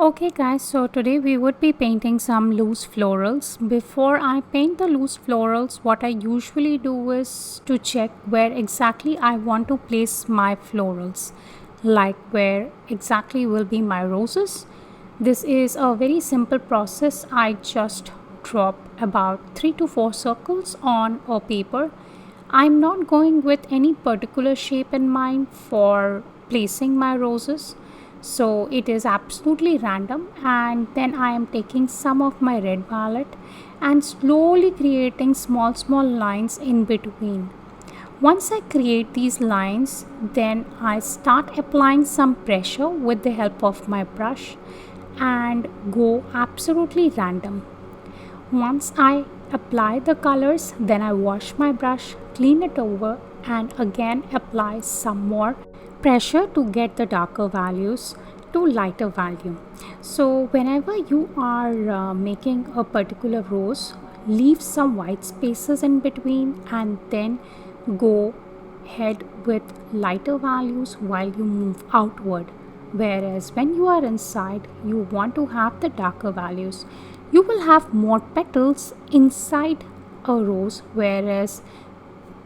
Okay guys, so today we would be painting some loose florals. Before I paint the loose florals, what I usually do is to check where exactly I want to place my florals, like where exactly will be my roses. This is a very simple process. I just drop about 3 to 4 circles on a paper. I'm not going with any particular shape in mind for placing my roses, so it is absolutely random, and then I am taking some of my red violet and slowly creating small lines in between. Once I create these lines, then I start applying some pressure with the help of my brush and go absolutely random. Once I apply the colors, then I wash my brush, clean it over, and again apply some more pressure to get the darker values to lighter value. So whenever you are making a particular rose, leave some white spaces in between and then go ahead with lighter values while you move outward. Whereas when you are inside, you want to have the darker values. You will have more petals inside a rose, whereas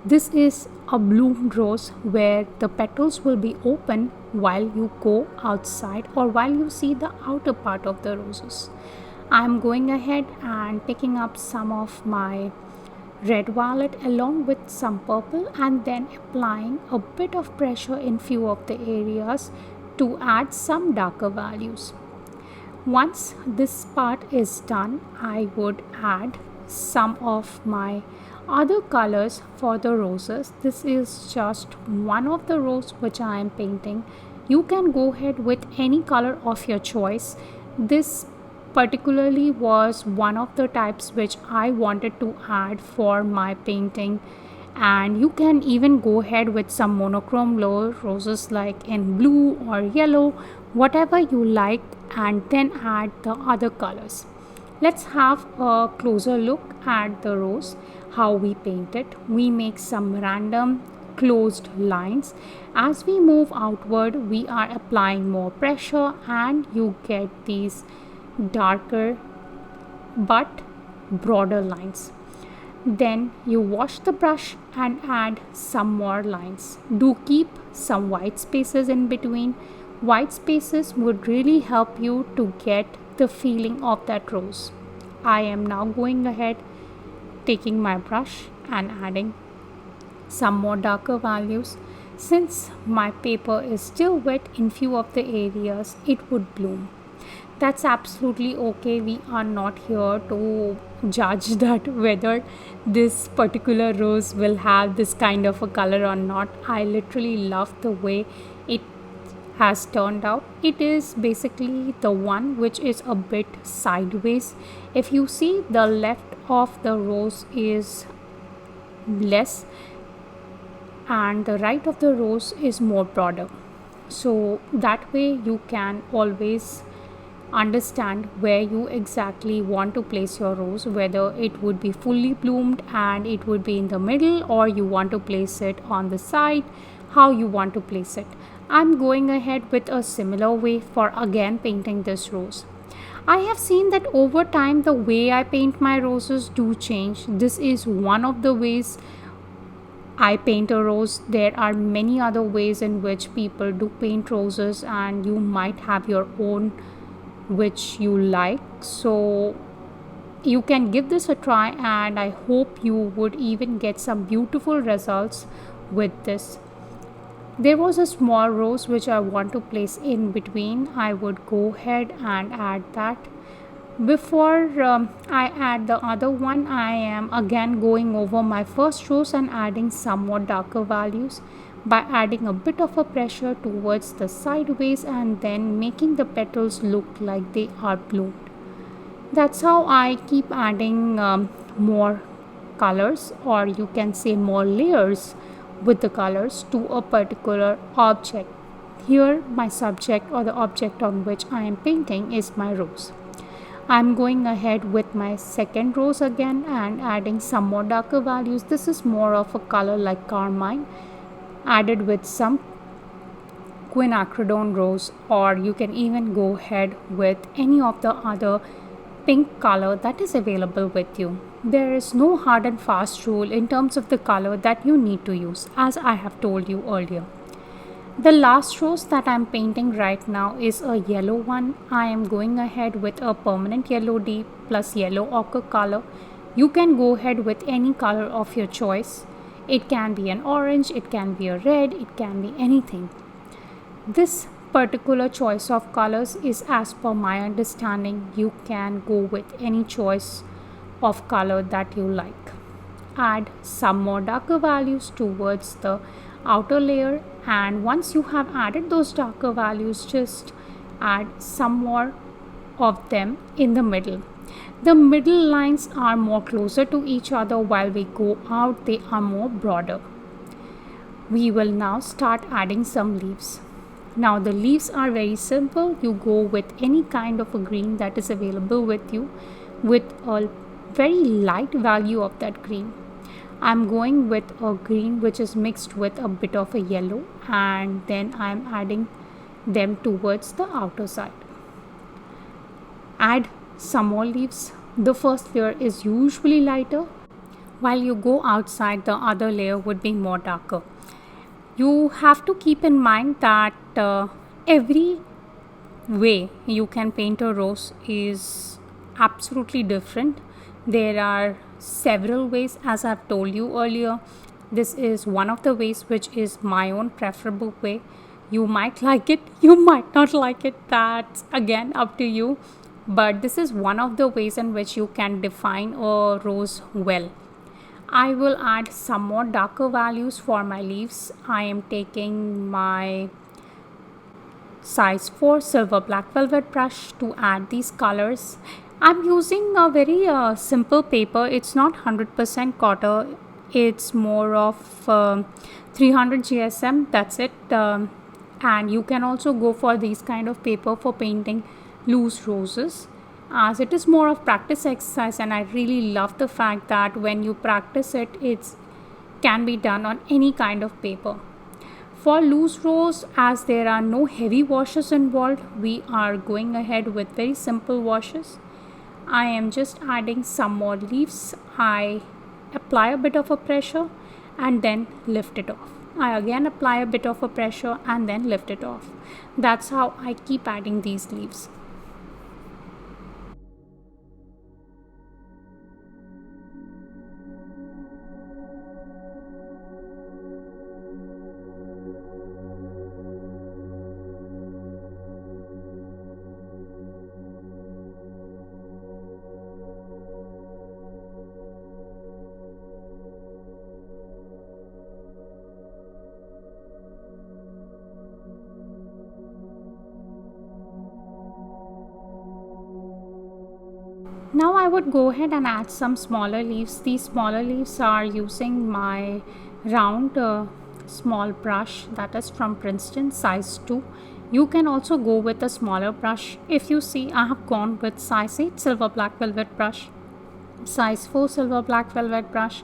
this is a bloomed rose where the petals will be open while you go outside or while you see the outer part of the roses. I'm going ahead and picking up some of my red violet along with some purple and then applying a bit of pressure in few of the areas to add some darker values. Once this part is done, I would add some of my other colors for the roses. This is just one of the rose which I am painting. You can go ahead with any color of your choice. This particularly was one of the types which I wanted to add for my painting, and you can even go ahead with some monochrome roses like in blue or yellow, whatever you like, and then add the other colors. Let's have a closer look at the rose, how we paint it. We make some random closed lines. As we move outward, we are applying more pressure and you get these darker but broader lines. Then you wash the brush and add some more lines. Do keep some white spaces in between. White spaces would really help you to get the feeling of that rose. I am now going ahead, taking my brush and adding some more darker values. Since my paper is still wet in few of the areas, it would bloom. That's absolutely okay. We are not here to judge that whether this particular rose will have this kind of a color or not. I literally love the way it has turned out. It is basically the one which is a bit sideways. If you see, the left of the rose is less and the right of the rose is more broader, so that way you can always understand where you exactly want to place your rose, whether it would be fully bloomed and it would be in the middle, or you want to place it on the side, how you want to place it. I'm going ahead with a similar way for again painting this rose. I have seen that over time the way I paint my roses do change. This is one of the ways I paint a rose. There are many other ways in which people do paint roses, and you might have your own which you like. So you can give this a try, and I hope you would even get some beautiful results with this. There was a small rose which I want to place in between. I would go ahead and add that. Before I add the other one, I am again going over my first rose and adding some more darker values by adding a bit of a pressure towards the sideways and then making the petals look like they are bloomed. That's how I keep adding more colors, or you can say more layers with the colors to a particular object. Here my subject or the object on which I am painting is my rose. I'm going ahead with my second rose again and adding some more darker values. This is more of a color like carmine, added with some quinacridone rose, or you can even go ahead with any of the other pink color that is available with you. There is no hard and fast rule in terms of the color that you need to use, as I have told you earlier. The last rose that I'm painting right now is a yellow one. I am going ahead with a permanent yellow deep plus yellow ochre color. You can go ahead with any color of your choice. It can be an orange, it can be a red, it can be anything. This particular choice of colors is as per my understanding. You can go with any choice of color that you like. Add some more darker values towards the outer layer, and once you have added those darker values, just add some more of them in the middle. The middle lines are more closer to each other, while we go out they are more broader. We will now start adding some leaves. Now the leaves are very simple. You go with any kind of a green that is available with you, with a very light value of that green. I'm going with a green which is mixed with a bit of a yellow, and then I'm adding them towards the outer side. Add some more leaves. The first layer is usually lighter, while you go outside the other layer would be more darker. You have to keep in mind that every way you can paint a rose is absolutely different. There are several ways, as I've told you earlier. This is one of the ways which is my own preferable way. You might like it, you might not like it, that's again up to you. But this is one of the ways in which you can define a rose well. I will add some more darker values for my leaves. I am taking my size 4 silver black velvet brush to add these colors. I'm using a very simple paper. It's not 100% cotton. It's more of 300 GSM. That's it. And you can also go for these kind of paper for painting loose roses, as it is more of practice exercise, and I really love the fact that when you practice it, it can be done on any kind of paper. For loose rose, as there are no heavy washes involved, we are going ahead with very simple washes. I am just adding some more leaves. I apply a bit of a pressure and then lift it off. I again apply a bit of a pressure and then lift it off. That's how I keep adding these leaves. Now I would go ahead and add some smaller leaves. These smaller leaves are using my round small brush that is from Princeton, size 2. You can also go with a smaller brush. If you see, I have gone with size 8 silver black velvet brush, size 4 silver black velvet brush,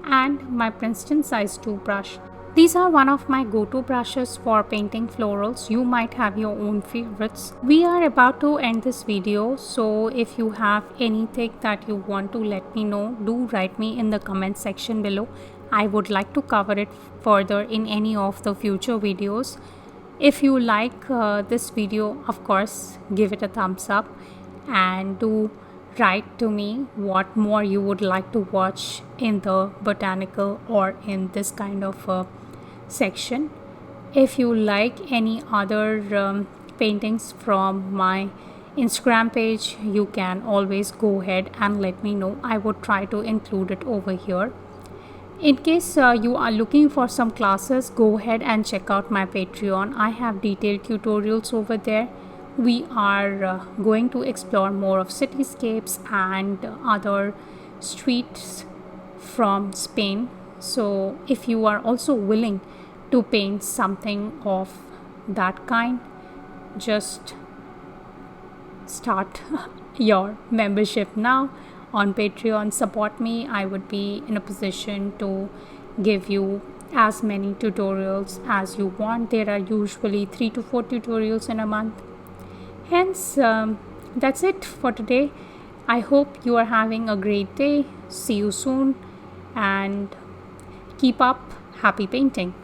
and my Princeton size 2 brush. These are one of my go-to brushes for painting florals. You might have your own favorites. We are about to end this video, so if you have anything that you want to let me know, do write me in the comment section below. I would like to cover it further in any of the future videos. If you like this video, of course, give it a thumbs up, and do write to me what more you would like to watch in the botanical or in this kind of section. If you like any other paintings from my Instagram page, you can always go ahead and let me know. I would try to include it over here. In case you are looking for some classes, go ahead and check out my Patreon. I have detailed tutorials over there. We are going to explore more of cityscapes and other streets from Spain. So if you are also willing to paint something of that kind, just start your membership now on Patreon. Support me. I would be in a position to give you as many tutorials as you want. There are usually 3 to 4 tutorials in a month. Hence, that's it for today. I hope you are having a great day. See you soon and keep up happy painting.